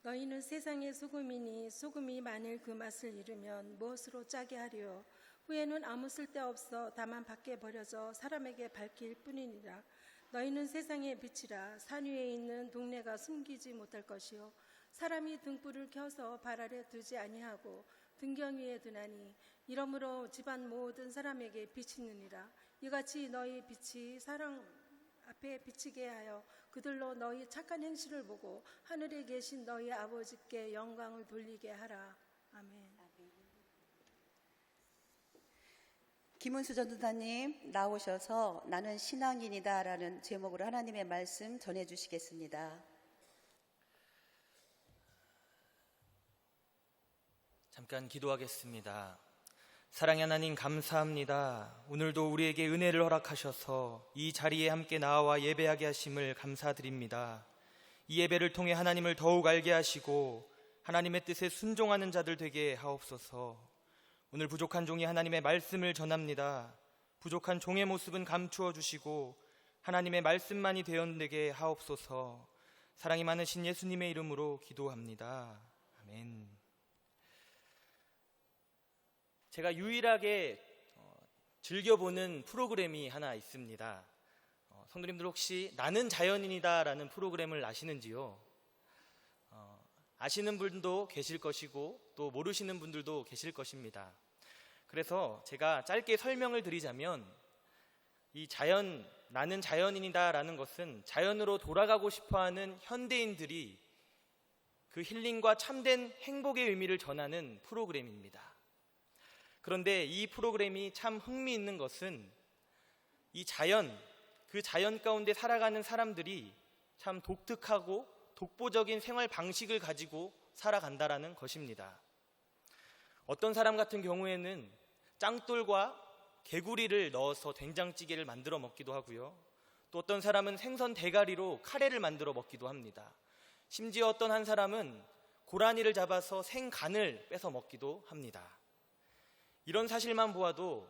너희는 세상의 소금이니 소금이 만일 그 맛을 잃으면 무엇으로 짜게 하리요? 후에는 아무 쓸데없어 다만 밖에 버려져 사람에게 밝힐 뿐이니라. 너희는 세상의 빛이라. 산 위에 있는 동네가 숨기지 못할 것이요 사람이 등불을 켜서 발 아래 두지 아니하고 등경 위에 두나니 이러므로 집안 모든 사람에게 비치느니라. 이같이 너희 빛이 사람 앞에 비치게 하여 그들로 너희 착한 행실을 보고 하늘에 계신 너희 아버지께 영광을 돌리게 하라. 아멘. 김은수 전도사님 나오셔서 나는 신앙인이다 라는 제목으로 하나님의 말씀 전해주시겠습니다. 잠깐 기도하겠습니다. 사랑의 하나님 감사합니다. 오늘도 우리에게 은혜를 허락하셔서 이 자리에 함께 나와 예배하게 하심을 감사드립니다. 이 예배를 통해 하나님을 더욱 알게 하시고 하나님의 뜻에 순종하는 자들 되게 하옵소서. 오늘 부족한 종이 하나님의 말씀을 전합니다. 부족한 종의 모습은 감추어 주시고 하나님의 말씀만이 되어내게 하옵소서. 사랑이 많으신 예수님의 이름으로 기도합니다. 아멘. 제가 유일하게 즐겨보는 프로그램이 하나 있습니다. 성도님들 혹시 나는 자연인이다 라는 프로그램을 아시는지요? 아시는 분도 계실 것이고 또 모르시는 분들도 계실 것입니다. 그래서 제가 짧게 설명을 드리자면 이 나는 자연인이다 라는 것은 자연으로 돌아가고 싶어하는 현대인들이 그 힐링과 참된 행복의 의미를 전하는 프로그램입니다. 그런데 이 프로그램이 참 흥미있는 것은 이 그 자연 가운데 살아가는 사람들이 참 독특하고 독보적인 생활 방식을 가지고 살아간다라는 것입니다. 어떤 사람 같은 경우에는 짱돌과 개구리를 넣어서 된장찌개를 만들어 먹기도 하고요. 또 어떤 사람은 생선 대가리로 카레를 만들어 먹기도 합니다. 심지어 어떤 한 사람은 고라니를 잡아서 생간을 빼서 먹기도 합니다. 이런 사실만 보아도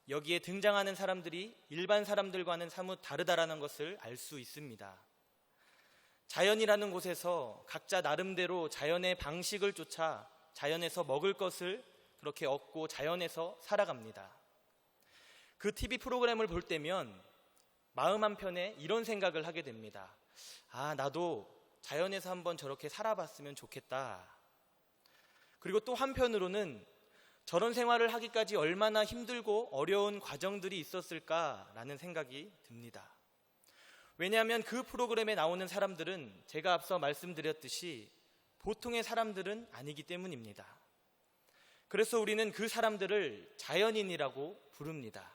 여기에 등장하는 사람들이 일반 사람들과는 사뭇 다르다라는 것을 알 수 있습니다. 자연이라는 곳에서 각자 나름대로 자연의 방식을 쫓아 자연에서 먹을 것을 그렇게 얻고 자연에서 살아갑니다. 그 TV 프로그램을 볼 때면 마음 한편에 이런 생각을 하게 됩니다. 나도 자연에서 한번 저렇게 살아봤으면 좋겠다. 그리고 또 한편으로는 저런 생활을 하기까지 얼마나 힘들고 어려운 과정들이 있었을까라는 생각이 듭니다. 왜냐하면 그 프로그램에 나오는 사람들은 제가 앞서 말씀드렸듯이 보통의 사람들은 아니기 때문입니다. 그래서 우리는 그 사람들을 자연인이라고 부릅니다.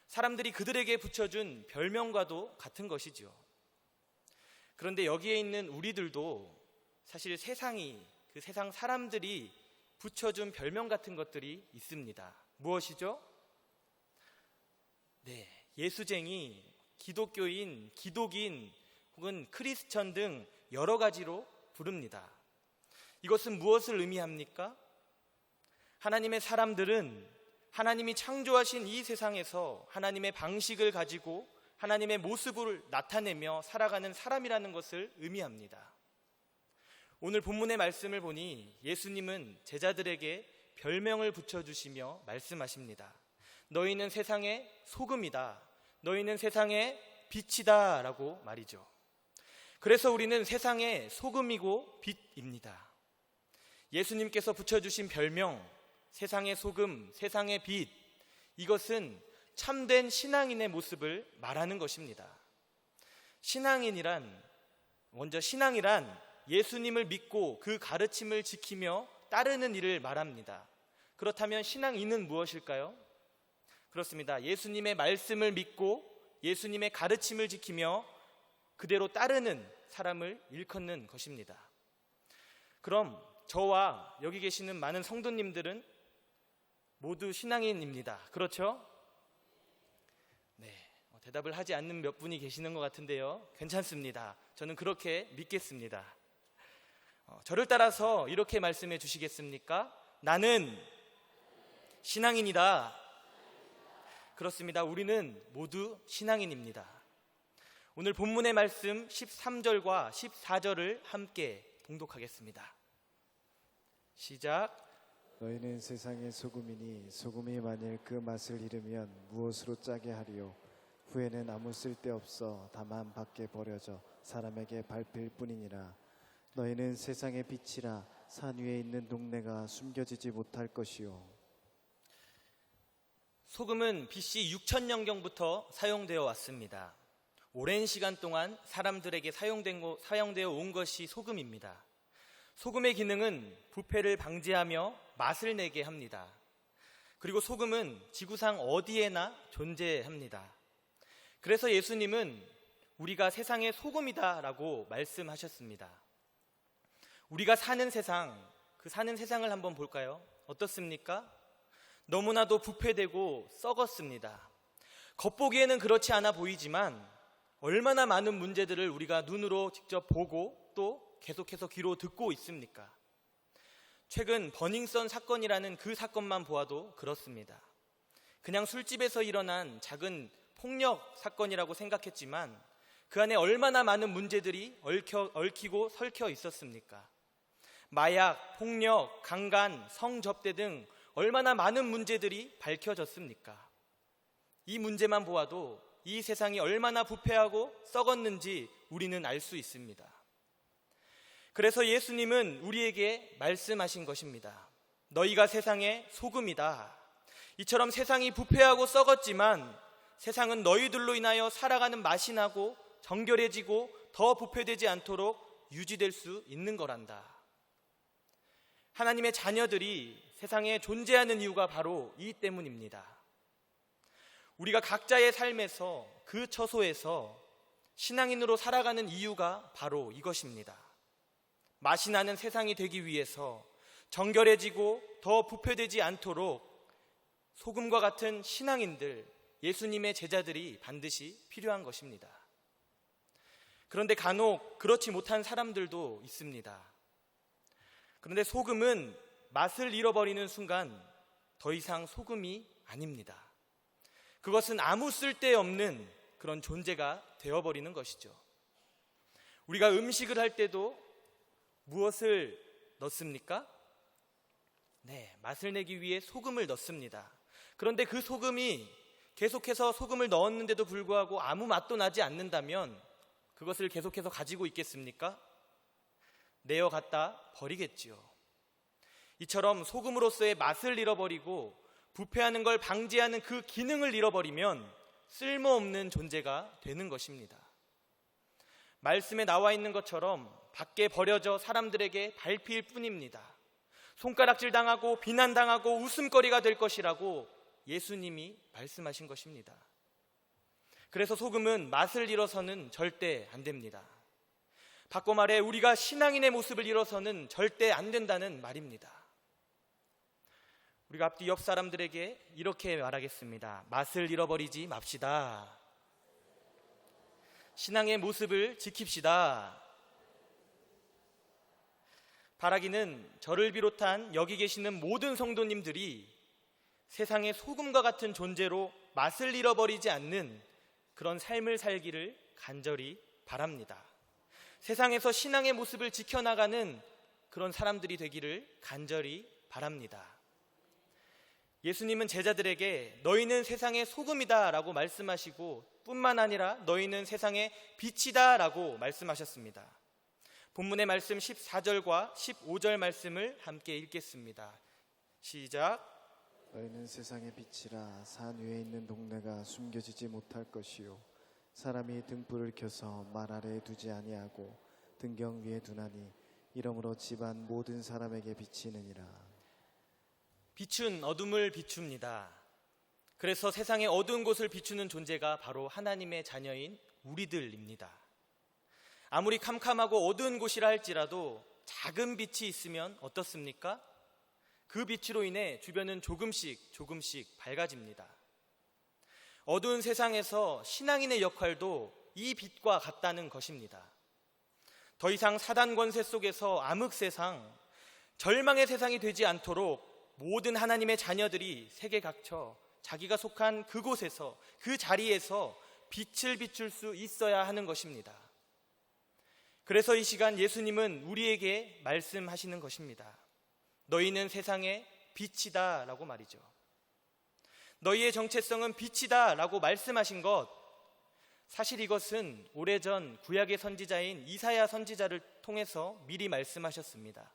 사람들이 그들에게 붙여준 별명과도 같은 것이죠. 그런데 여기에 있는 우리들도 사실 그 세상 사람들이 붙여준 별명 같은 것들이 있습니다. 무엇이죠? 네, 예수쟁이, 기독교인, 기독인 혹은 크리스천 등 여러 가지로 부릅니다. 이것은 무엇을 의미합니까? 하나님의 사람들은 하나님이 창조하신 이 세상에서 하나님의 방식을 가지고 하나님의 모습을 나타내며 살아가는 사람이라는 것을 의미합니다. 오늘 본문의 말씀을 보니 예수님은 제자들에게 별명을 붙여주시며 말씀하십니다. 너희는 세상의 소금이다. 너희는 세상의 빛이다 라고 말이죠. 그래서 우리는 세상의 소금이고 빛입니다. 예수님께서 붙여주신 별명, 세상의 소금, 세상의 빛, 이것은 참된 신앙인의 모습을 말하는 것입니다. 신앙이란 예수님을 믿고 그 가르침을 지키며 따르는 일을 말합니다. 그렇다면 신앙인은 무엇일까요? 그렇습니다. 예수님의 말씀을 믿고 예수님의 가르침을 지키며 그대로 따르는 사람을 일컫는 것입니다. 그럼 저와 여기 계시는 많은 성도님들은 모두 신앙인입니다. 그렇죠? 네, 대답을 하지 않는 몇 분이 계시는 것 같은데요. 괜찮습니다. 저는 그렇게 믿겠습니다. 저를 따라서 이렇게 말씀해 주시겠습니까? 나는 신앙인이다. 그렇습니다. 우리는 모두 신앙인입니다. 오늘 본문의 말씀 13절과 14절을 함께 봉독하겠습니다. 시작. 너희는 세상의 소금이니 소금이 만일 그 맛을 잃으면 무엇으로 짜게 하리요? 후에는 아무 쓸데없어 다만 밖에 버려져 사람에게 밟힐 뿐이니라. 너희는 세상의 빛이라. 산 위에 있는 동네가 숨겨지지 못할 것이요. 소금은 BC 6000년경부터 사용되어 왔습니다. 오랜 시간 동안 사람들에게 사용되어 온 것이 소금입니다. 소금의 기능은 부패를 방지하며 맛을 내게 합니다. 그리고 소금은 지구상 어디에나 존재합니다. 그래서 예수님은 우리가 세상의 소금이다 라고 말씀하셨습니다. 우리가 사는 세상, 그 사는 세상을 한번 볼까요? 어떻습니까? 너무나도 부패되고 썩었습니다. 겉보기에는 그렇지 않아 보이지만 얼마나 많은 문제들을 우리가 눈으로 직접 보고 또 계속해서 귀로 듣고 있습니까? 최근 버닝썬 사건이라는 그 사건만 보아도 그렇습니다. 그냥 술집에서 일어난 작은 폭력 사건이라고 생각했지만 그 안에 얼마나 많은 문제들이 얽히고 설켜 있었습니까? 마약, 폭력, 강간, 성접대 등 얼마나 많은 문제들이 밝혀졌습니까? 이 문제만 보아도 이 세상이 얼마나 부패하고 썩었는지 우리는 알 수 있습니다. 그래서 예수님은 우리에게 말씀하신 것입니다. 너희가 세상의 소금이다. 이처럼 세상이 부패하고 썩었지만 세상은 너희들로 인하여 살아가는 맛이 나고 정결해지고 더 부패되지 않도록 유지될 수 있는 거란다. 하나님의 자녀들이 세상에 존재하는 이유가 바로 이 때문입니다. 우리가 각자의 삶에서 그 처소에서 신앙인으로 살아가는 이유가 바로 이것입니다. 맛이 나는 세상이 되기 위해서 정결해지고 더 부패되지 않도록 소금과 같은 신앙인들, 예수님의 제자들이 반드시 필요한 것입니다. 그런데 간혹 그렇지 못한 사람들도 있습니다. 그런데 소금은 맛을 잃어버리는 순간 더 이상 소금이 아닙니다. 그것은 아무 쓸데없는 그런 존재가 되어버리는 것이죠. 우리가 음식을 할 때도 무엇을 넣습니까? 네, 맛을 내기 위해 소금을 넣습니다. 그런데 그 소금이 계속해서 소금을 넣었는데도 불구하고 아무 맛도 나지 않는다면 그것을 계속해서 가지고 있겠습니까? 내어 갖다 버리겠지요. 이처럼 소금으로서의 맛을 잃어버리고 부패하는 걸 방지하는 그 기능을 잃어버리면 쓸모없는 존재가 되는 것입니다. 말씀에 나와 있는 것처럼 밖에 버려져 사람들에게 밟힐 뿐입니다. 손가락질 당하고 비난당하고 웃음거리가 될 것이라고 예수님이 말씀하신 것입니다. 그래서 소금은 맛을 잃어서는 절대 안 됩니다. 바꿔 말해 우리가 신앙인의 모습을 잃어서는 절대 안 된다는 말입니다. 우리가 앞뒤 옆 사람들에게 이렇게 말하겠습니다. 맛을 잃어버리지 맙시다. 신앙의 모습을 지킵시다. 바라기는 저를 비롯한 여기 계시는 모든 성도님들이 세상의 소금과 같은 존재로 맛을 잃어버리지 않는 그런 삶을 살기를 간절히 바랍니다. 세상에서 신앙의 모습을 지켜나가는 그런 사람들이 되기를 간절히 바랍니다. 예수님은 제자들에게 너희는 세상의 소금이다 라고 말씀하시고 뿐만 아니라 너희는 세상의 빛이다 라고 말씀하셨습니다. 본문의 말씀 14절과 15절 말씀을 함께 읽겠습니다. 시작. 너희는 세상의 빛이라. 산 위에 있는 동네가 숨겨지지 못할 것이요 사람이 등불을 켜서 말 아래에 두지 아니하고 등경 위에 두나니 이러므로 집안 모든 사람에게 비치느니라. 빛은 어둠을 비춥니다. 그래서 세상의 어두운 곳을 비추는 존재가 바로 하나님의 자녀인 우리들입니다. 아무리 캄캄하고 어두운 곳이라 할지라도 작은 빛이 있으면 어떻습니까? 그 빛으로 인해 주변은 조금씩 밝아집니다. 어두운 세상에서 신앙인의 역할도 이 빛과 같다는 것입니다. 더 이상 사단 권세 속에서 암흑 세상, 절망의 세상이 되지 않도록 모든 하나님의 자녀들이 세계 각처 자기가 속한 그곳에서 그 자리에서 빛을 비출 수 있어야 하는 것입니다. 그래서 이 시간 예수님은 우리에게 말씀하시는 것입니다. 너희는 세상의 빛이다 라고 말이죠. 너희의 정체성은 빛이다 라고 말씀하신 것, 사실 이것은 오래전 구약의 선지자인 이사야 선지자를 통해서 미리 말씀하셨습니다.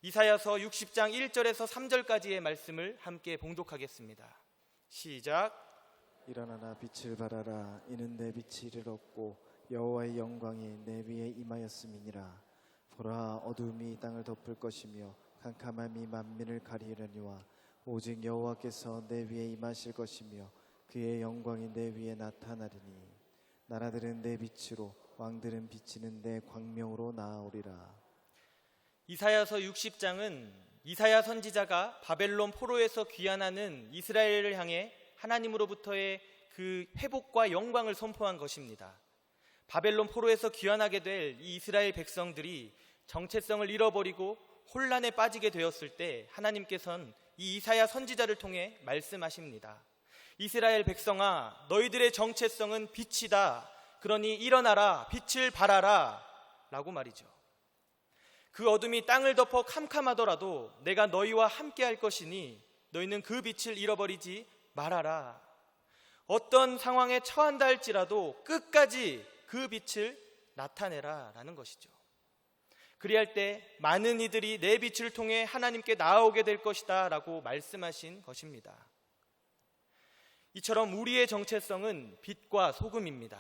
이사야서 60장 1절에서 3절까지의 말씀을 함께 봉독하겠습니다. 시작. 일어나라 빛을 발하라 이는 내 빛이 이르렀고 여호와의 영광이 내 위에 임하였음이니라. 보라 어두움이 땅을 덮을 것이며 캄캄함이 만민을 가리려니와 오직 여호와께서 내 위에 임하실 것이며 그의 영광이 내 위에 나타나리니 나라들은 내 빛으로 왕들은 비치는 내 광명으로 나아오리라. 이사야서 60장은 이사야 선지자가 바벨론 포로에서 귀환하는 이스라엘을 향해 하나님으로부터의 그 회복과 영광을 선포한 것입니다. 바벨론 포로에서 귀환하게 될 이 이스라엘 백성들이 정체성을 잃어버리고 혼란에 빠지게 되었을 때 하나님께서는 이 이사야 선지자를 통해 말씀하십니다. 이스라엘 백성아, 너희들의 정체성은 빛이다. 그러니 일어나라, 빛을 발하라 라고 말이죠. 그 어둠이 땅을 덮어 캄캄하더라도 내가 너희와 함께 할 것이니 너희는 그 빛을 잃어버리지 말아라. 어떤 상황에 처한다 할지라도 끝까지 그 빛을 나타내라 라는 것이죠. 그리할 때 많은 이들이 내 빛을 통해 하나님께 나아오게 될 것이다 라고 말씀하신 것입니다. 이처럼 우리의 정체성은 빛과 소금입니다.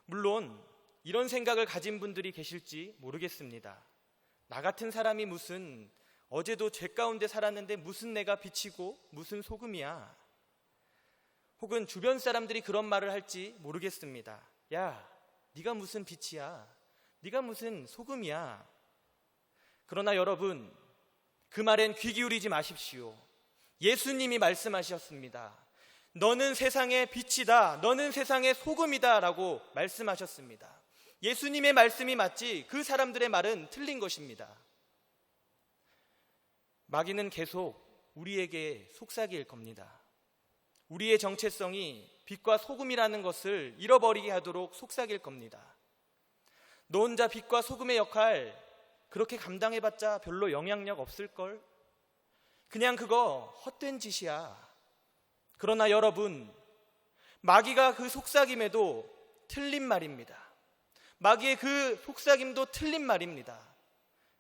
물론 이런 생각을 가진 분들이 계실지 모르겠습니다. 나 같은 사람이 무슨 어제도 죄 가운데 살았는데 무슨 내가 빛이고 무슨 소금이야. 혹은 주변 사람들이 그런 말을 할지 모르겠습니다. 야, 네가 무슨 빛이야. 네가 무슨 소금이야. 그러나 여러분, 그 말엔 귀 기울이지 마십시오. 예수님이 말씀하셨습니다. 너는 세상의 빛이다. 너는 세상의 소금이다 라고 말씀하셨습니다. 예수님의 말씀이 맞지 그 사람들의 말은 틀린 것입니다. 마귀는 계속 우리에게 속삭일 겁니다. 우리의 정체성이 빛과 소금이라는 것을 잃어버리게 하도록 속삭일 겁니다. 너 혼자 빛과 소금의 역할 그렇게 감당해봤자 별로 영향력 없을걸? 그냥 그거 헛된 짓이야. 그러나 여러분, 마귀가 그 속삭임에도 틀린 말입니다. 마귀의 그 속삭임도 틀린 말입니다.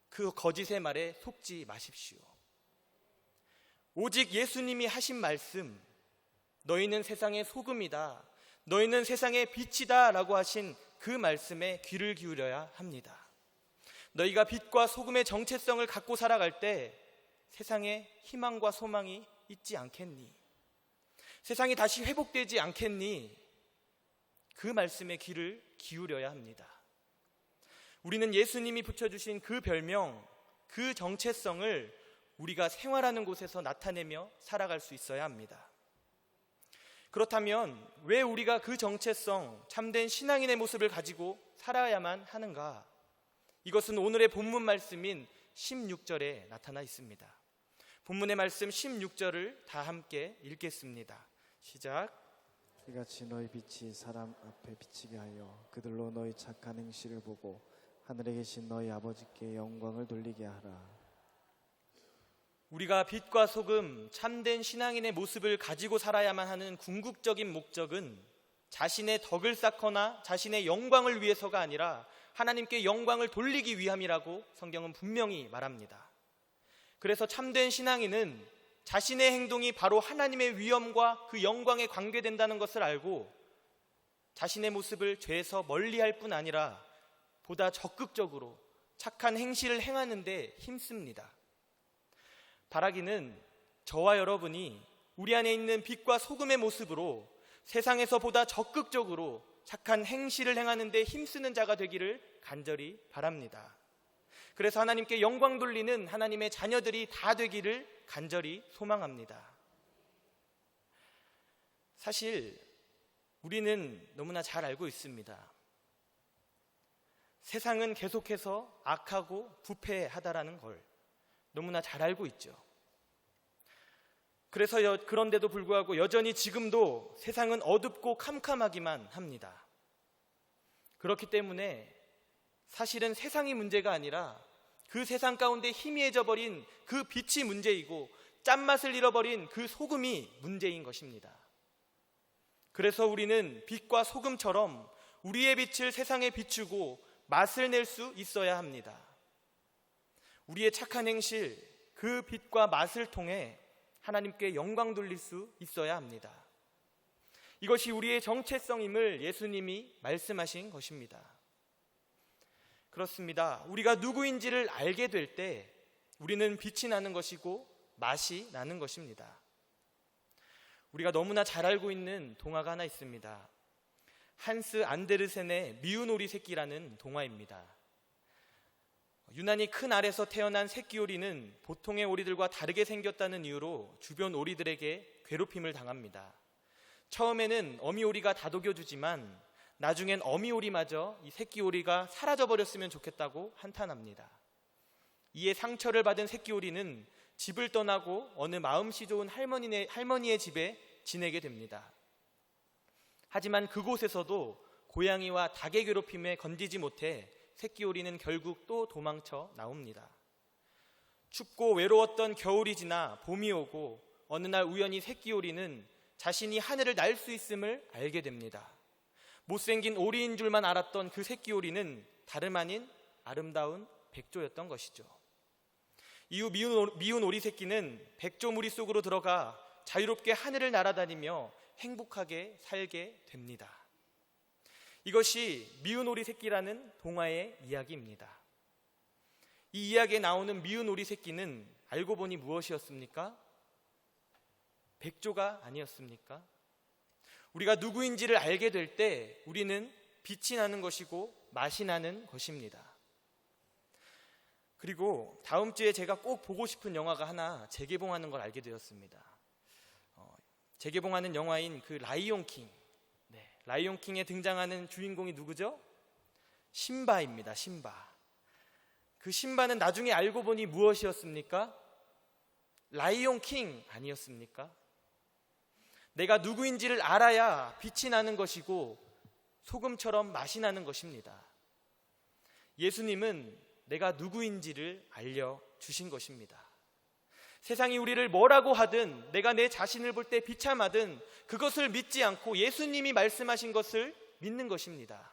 그 거짓의 말에 속지 마십시오. 오직 예수님이 하신 말씀, 너희는 세상의 소금이다, 너희는 세상의 빛이다 라고 하신 그 말씀에 귀를 기울여야 합니다. 너희가 빛과 소금의 정체성을 갖고 살아갈 때 세상에 희망과 소망이 있지 않겠니? 세상이 다시 회복되지 않겠니? 그 말씀에 귀를 기울여야 합니다. 우리는 예수님이 붙여주신 그 별명, 그 정체성을 우리가 생활하는 곳에서 나타내며 살아갈 수 있어야 합니다. 그렇다면 왜 우리가 그 정체성, 참된 신앙인의 모습을 가지고 살아야만 하는가? 이것은 오늘의 본문 말씀인 16절에 나타나 있습니다. 본문의 말씀 16절을 다 함께 읽겠습니다. 시작. 이같이 너희 빛이 사람 앞에 비치게 하여 그들로 너희 착한 행실을 보고 하늘에 계신 너희 아버지께 영광을 돌리게 하라. 우리가 빛과 소금, 참된 신앙인의 모습을 가지고 살아야만 하는 궁극적인 목적은 자신의 덕을 쌓거나 자신의 영광을 위해서가 아니라 하나님께 영광을 돌리기 위함이라고 성경은 분명히 말합니다. 그래서 참된 신앙인은 자신의 행동이 바로 하나님의 위엄과 그 영광에 관계된다는 것을 알고 자신의 모습을 죄에서 멀리할 뿐 아니라 보다 적극적으로 착한 행실을 행하는 데 힘씁니다. 바라기는 저와 여러분이 우리 안에 있는 빛과 소금의 모습으로 세상에서 보다 적극적으로 착한 행실을 행하는 데 힘쓰는 자가 되기를 간절히 바랍니다. 그래서 하나님께 영광 돌리는 하나님의 자녀들이 다 되기를 간절히 소망합니다. 사실 우리는 너무나 잘 알고 있습니다. 세상은 계속해서 악하고 부패하다라는 걸 너무나 잘 알고 있죠. 그래서 그런데도 불구하고 여전히 지금도 세상은 어둡고 캄캄하기만 합니다. 그렇기 때문에 사실은 세상이 문제가 아니라 그 세상 가운데 희미해져 버린 그 빛이 문제이고 짠맛을 잃어버린 그 소금이 문제인 것입니다. 그래서 우리는 빛과 소금처럼 우리의 빛을 세상에 비추고 맛을 낼 수 있어야 합니다. 우리의 착한 행실, 그 빛과 맛을 통해 하나님께 영광 돌릴 수 있어야 합니다. 이것이 우리의 정체성임을 예수님이 말씀하신 것입니다. 그렇습니다. 우리가 누구인지를 알게 될 때 우리는 빛이 나는 것이고 맛이 나는 것입니다. 우리가 너무나 잘 알고 있는 동화가 하나 있습니다. 한스 안데르센의 미운 오리 새끼라는 동화입니다. 유난히 큰 알에서 태어난 새끼 오리는 보통의 오리들과 다르게 생겼다는 이유로 주변 오리들에게 괴롭힘을 당합니다. 처음에는 어미 오리가 다독여주지만 나중엔 어미 오리마저 이 새끼 오리가 사라져버렸으면 좋겠다고 한탄합니다. 이에 상처를 받은 새끼 오리는 집을 떠나고 어느 마음씨 좋은 할머니의 집에 지내게 됩니다. 하지만 그곳에서도 고양이와 닭의 괴롭힘에 건지지 못해 새끼 오리는 결국 또 도망쳐 나옵니다. 춥고 외로웠던 겨울이 지나 봄이 오고 어느 날 우연히 새끼 오리는 자신이 하늘을 날 수 있음을 알게 됩니다. 못생긴 오리인 줄만 알았던 그 새끼 오리는 다름 아닌 아름다운 백조였던 것이죠. 이후 미운 오리 새끼는 백조 무리 속으로 들어가 자유롭게 하늘을 날아다니며 행복하게 살게 됩니다. 이것이 미운 오리 새끼라는 동화의 이야기입니다. 이 이야기에 나오는 미운 오리 새끼는 알고 보니 무엇이었습니까? 백조가 아니었습니까? 우리가 누구인지를 알게 될 때 우리는 빛이 나는 것이고 맛이 나는 것입니다. 그리고 다음 주에 제가 꼭 보고 싶은 영화가 하나 재개봉하는 걸 알게 되었습니다. 재개봉하는 영화인 그 라이온 킹. 라이온 킹에 등장하는 주인공이 누구죠? 심바입니다. 심바. 그 심바는 나중에 알고 보니 무엇이었습니까? 라이온 킹 아니었습니까? 내가 누구인지를 알아야 빛이 나는 것이고 소금처럼 맛이 나는 것입니다. 예수님은 내가 누구인지를 알려주신 것입니다. 세상이 우리를 뭐라고 하든 내가 내 자신을 볼 때 비참하든 그것을 믿지 않고 예수님이 말씀하신 것을 믿는 것입니다.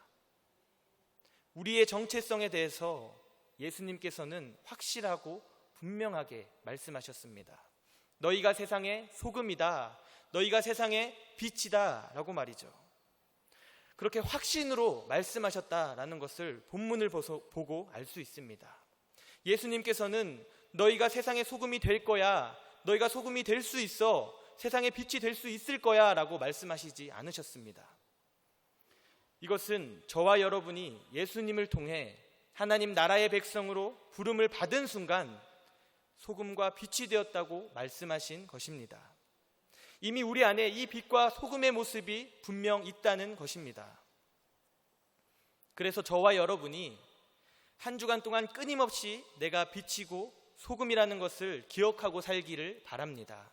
우리의 정체성에 대해서 예수님께서는 확실하고 분명하게 말씀하셨습니다. 너희가 세상의 소금이다. 너희가 세상의 빛이다 라고 말이죠. 그렇게 확신으로 말씀하셨다라는 것을 본문을 보고 알 수 있습니다. 예수님께서는 너희가 세상의 소금이 될 거야, 너희가 소금이 될 수 있어, 세상의 빛이 될 수 있을 거야 라고 말씀하시지 않으셨습니다. 이것은 저와 여러분이 예수님을 통해 하나님 나라의 백성으로 부름을 받은 순간 소금과 빛이 되었다고 말씀하신 것입니다. 이미 우리 안에 이 빛과 소금의 모습이 분명 있다는 것입니다. 그래서 저와 여러분이 한 주간 동안 끊임없이 내가 빛이고 소금이라는 것을 기억하고 살기를 바랍니다.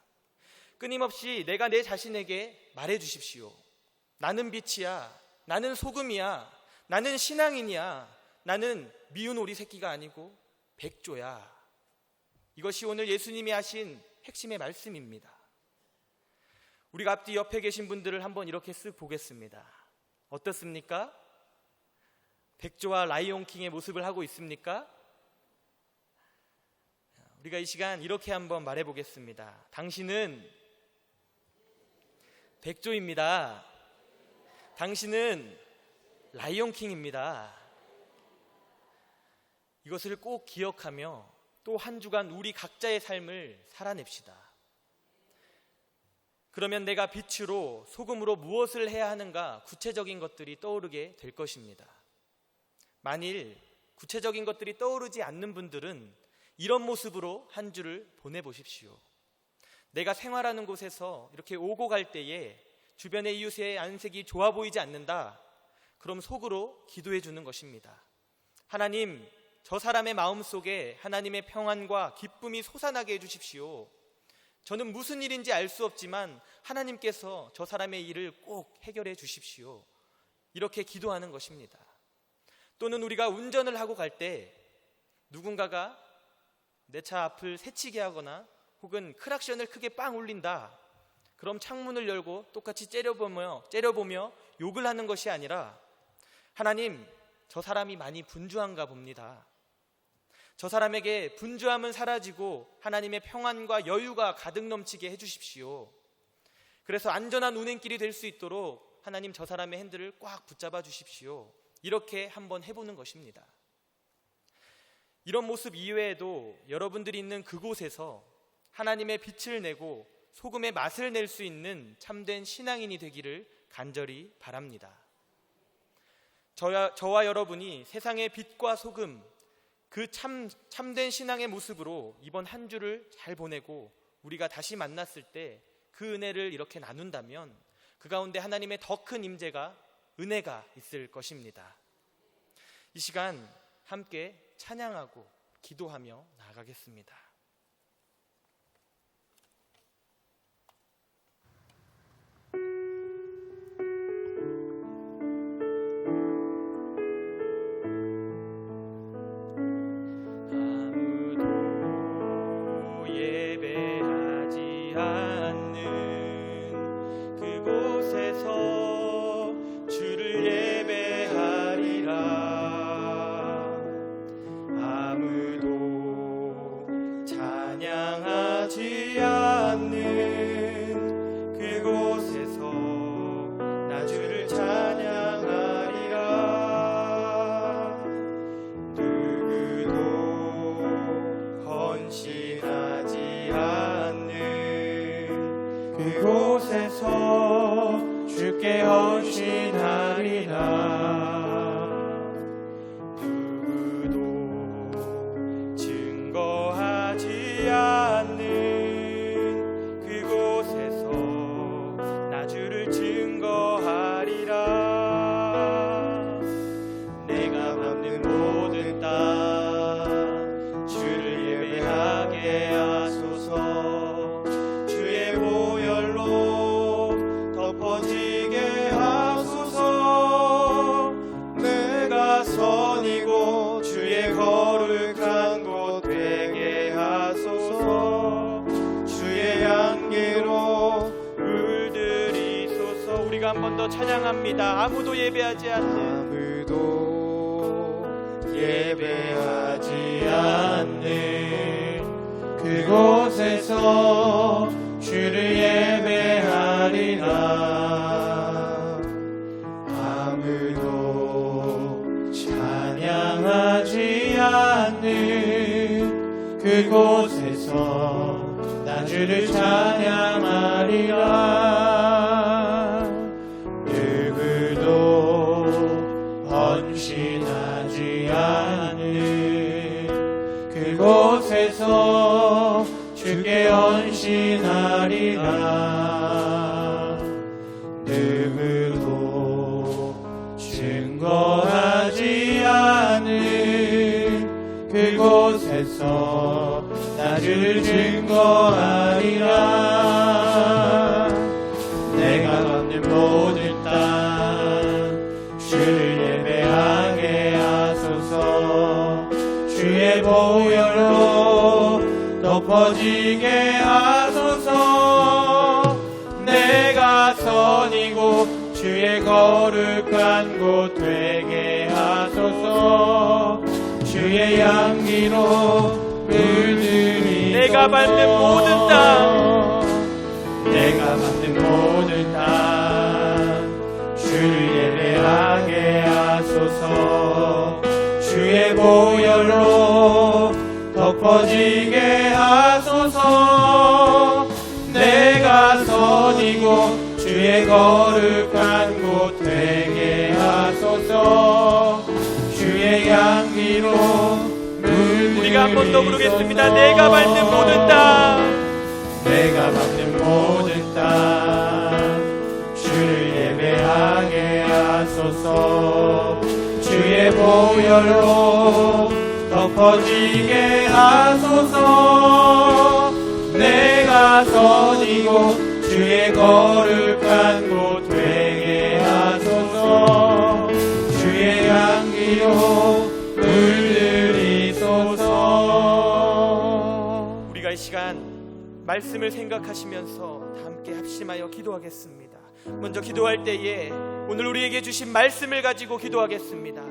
끊임없이 내가 내 자신에게 말해 주십시오. 나는 빛이야. 나는 소금이야. 나는 신앙인이야. 나는 미운 오리 새끼가 아니고 백조야. 이것이 오늘 예수님이 하신 핵심의 말씀입니다. 우리가 앞뒤 옆에 계신 분들을 한번 이렇게 쓱 보겠습니다. 어떻습니까? 백조와 라이온킹의 모습을 하고 있습니까? 우리가 이 시간 이렇게 한번 말해 보겠습니다. 당신은 백조입니다. 당신은 라이온킹입니다. 이것을 꼭 기억하며 또 한 주간 우리 각자의 삶을 살아냅시다. 그러면 내가 빛으로 소금으로 무엇을 해야 하는가 구체적인 것들이 떠오르게 될 것입니다. 만일 구체적인 것들이 떠오르지 않는 분들은 이런 모습으로 한 주를 보내보십시오. 내가 생활하는 곳에서 이렇게 오고 갈 때에 주변의 이웃의 안색이 좋아 보이지 않는다. 그럼 속으로 기도해 주는 것입니다. 하나님, 저 사람의 마음속에 하나님의 평안과 기쁨이 솟아나게 해주십시오. 저는 무슨 일인지 알 수 없지만 하나님께서 저 사람의 일을 꼭 해결해 주십시오. 이렇게 기도하는 것입니다. 또는 우리가 운전을 하고 갈 때 누군가가 내 차 앞을 새치게 하거나 혹은 크락션을 크게 빵 울린다. 그럼 창문을 열고 똑같이 째려보며 욕을 하는 것이 아니라 하나님, 저 사람이 많이 분주한가 봅니다. 저 사람에게 분주함은 사라지고 하나님의 평안과 여유가 가득 넘치게 해주십시오. 그래서 안전한 운행길이 될 수 있도록 하나님, 저 사람의 핸들을 꽉 붙잡아 주십시오. 이렇게 한번 해보는 것입니다. 이런 모습 이외에도 여러분들이 있는 그곳에서 하나님의 빛을 내고 소금의 맛을 낼 수 있는 참된 신앙인이 되기를 간절히 바랍니다. 저와 여러분이 세상의 빛과 소금, 그 참된 신앙의 모습으로 이번 한 주를 잘 보내고 우리가 다시 만났을 때 그 은혜를 이렇게 나눈다면 그 가운데 하나님의 더 큰 임재가, 은혜가 있을 것입니다. 이 시간 함께 찬양하고 기도하며 나아가겠습니다. 아무도 예배하지 않는 그곳에서 주를 예배하리라. 아무도 찬양하지 않는 그곳에서 나 주를 찬양하리라. 누구도 헌신하지 않는 그곳에서 주께 헌신하리라. 누구도 증거하지 않는 그곳에서 나 주를 증거하리라. 내가 밟는 모든 땅 주를 예배하게 하소서. 주의 보혈로 덮어지게 하소서. 내가 선이고 주의 거룩한 곳 되게 하소서. 주의 향기로 물들이소서. 우리가 한 번 더 찬양합니다. 아무도 예배하지 않는, 아무도 예배하지 않는 그곳에서 주를 예배하리라. 아무도 찬양하지 않는 그곳에서 나 주를 찬양하리라. 누구도 헌신하지 않는 그곳에서 주께 헌신하리라. 누구도 증거하지 않는 그곳에서 나 주를 증거하리라. 내가 걷는 모든 땅 주를 예배하게 하소서. 주의 보혈로 덮어지게 하소서. 내가 선이고 주의 거룩한 곳 되게 하소서. 주의 향기로 물들이소서. 내가 밟는 모든 땅, 내가 밟는 모든 땅 주를 예배하게 하소서. 주의 보혈로 덮어지게 하소서. 내가 선이고 주의 거룩한 곳 되게 하소서. 주의 향기로 물들이소서. 우리가 한 번 더 부르겠습니다. 내가 밟는 모든 땅, 내가 밟는 모든 땅 주를 예배하게 하소서. 주의 보혈로 덮어지게 하소서. 내가 선이고 주의 거룩한 곳 되게 하소서. 주의 향기 피로 물들이소서. 우리가 이 시간 말씀을 생각하시면서 다 함께 합심하여 기도하겠습니다. 먼저 기도할 때에 오늘 우리에게 주신 말씀을 가지고 기도하겠습니다.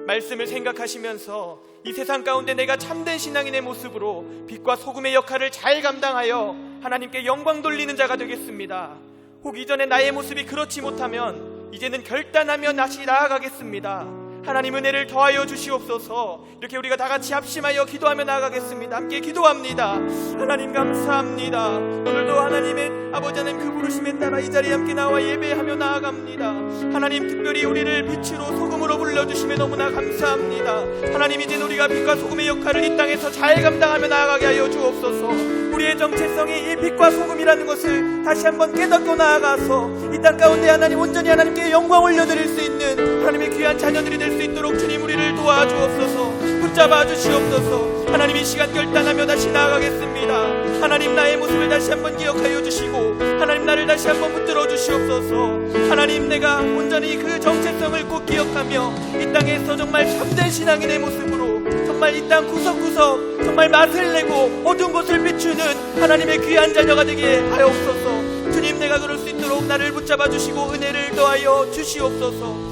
말씀을 생각하시면서 이 세상 가운데 내가 참된 신앙인의 모습으로 빛과 소금의 역할을 잘 감당하여 하나님께 영광 돌리는 자가 되겠습니다. 혹 이전에 나의 모습이 그렇지 못하면 이제는 결단하며 다시 나아가겠습니다. 하나님 은혜를 더하여 주시옵소서. 이렇게 우리가 다 같이 합심하여 기도하며 나아가겠습니다. 함께 기도합니다. 하나님 감사합니다. 오늘도 하나님의 아버지 하나님 그 부르심에 따라 이 자리에 함께 나와 예배하며 나아갑니다. 하나님 특별히 우리를 빛으로 소금으로 불러주심에 너무나 감사합니다. 하나님 이제 우리가 빛과 소금의 역할을 이 땅에서 잘 감당하며 나아가게 하여 주옵소서. 우리의 정체성이 이 빛과 소금이라는 것을 다시 한번 깨닫고 나아가서 이 땅 가운데 하나님 온전히 하나님께 영광 올려드릴 수 있는 하나님의 귀한 자녀들이 될 수 있도록 주님 우리를 도와주옵소서. 붙잡아 주시옵소서. 하나님 이 시간 결단하며 다시 나아가겠습니다. 하나님 나의 모습을 다시 한번 기억하여 주시고 하나님 나를 다시 한번 붙들어 주시옵소서. 하나님 내가 온전히 그 정체성을 꼭 기억하며 이 땅에서 정말 참된 신앙인의 모습으로 정말 이 땅 구석구석 정말 맛을 내고 어두운 곳을 비추는 하나님의 귀한 자녀가 되게 하옵소서. 주님 내가 그럴 수 있도록 나를 붙잡아 주시고 은혜를 더하여 주시옵소서.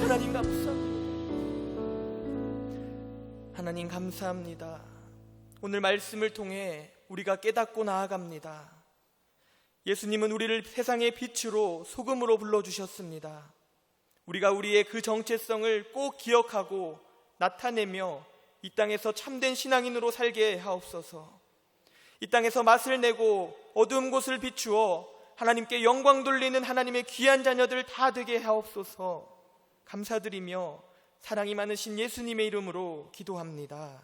하나님 감사합니다. 하나님 감사합니다. 오늘 말씀을 통해 우리가 깨닫고 나아갑니다. 예수님은 우리를 세상의 빛으로 소금으로 불러주셨습니다. 우리가 우리의 그 정체성을 꼭 기억하고 나타내며 이 땅에서 참된 신앙인으로 살게 하옵소서. 이 땅에서 맛을 내고 어두운 곳을 비추어 하나님께 영광 돌리는 하나님의 귀한 자녀들 다 되게 하옵소서. 감사드리며 사랑이 많으신 예수님의 이름으로 기도합니다.